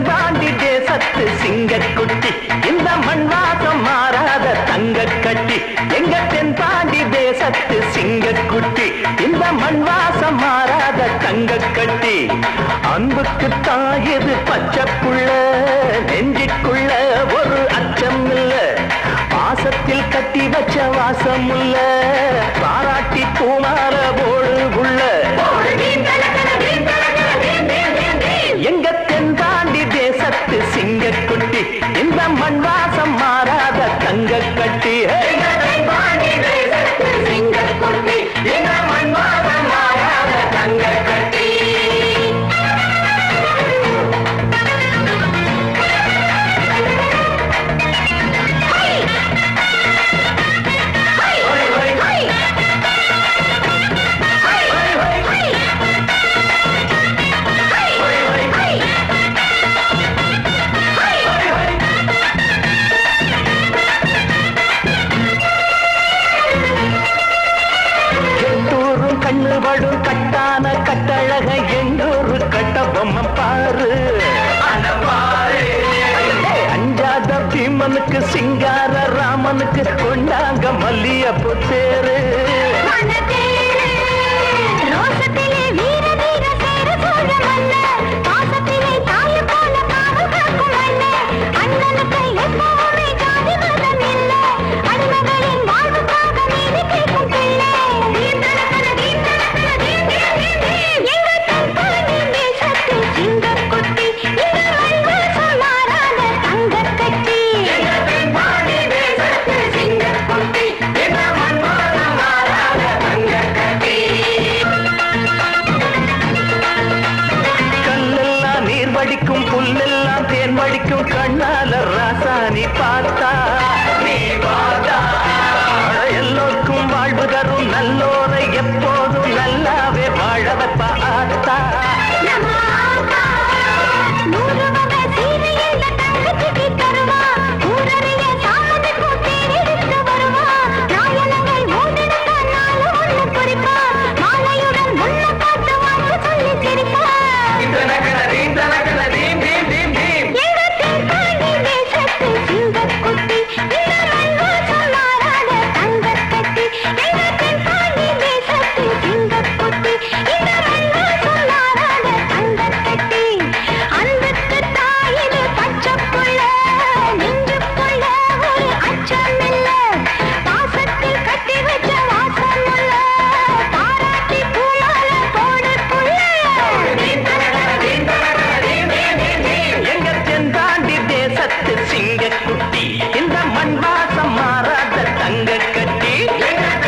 தென்பாண்டி தேசத்து சிங்கக்குட்டி இந்த மண்வாசம் மாறாத தங்க கட்டி எங்க தென்பாண்டி தேசத்து சிங்கக்குட்டி இந்த மண்வாசம் மாறாத தங்க கட்டி அன்புக்கு தாயது பச்சைப்புள்ள நெஞ்சிக்குள்ள ஒரு அச்சம் இல்ல பாசத்தில் கட்டி வச்ச வாசம் இல்ல பாராட்டி பூமால போடு உள்ள எங்க தென்பாண்டி தேசத்து சிங்கக்குட்டி இந்த மண் வாசம் மாறாத தங்க கட்டி சிங்கக்குட்டி இந்த மண் வாசம் மாறாத தங்க கட்டி கண்ணுபடும் கட்டான கட்டழக எங்கூரு கட்ட பொம்மை பாரு அஞ்சாத பீமனுக்கு சிங்கார ராமனுக்கு கொண்டாங்க மல்லியப்பு தேரு புல்லெல்லாம் தேன் வடிக்கும் கண்ணால ராசாணி பார்த்தா நீ பார்த்தா எல்லோருக்கும் வாழ்வு தரும் நல்லோரை எப்போ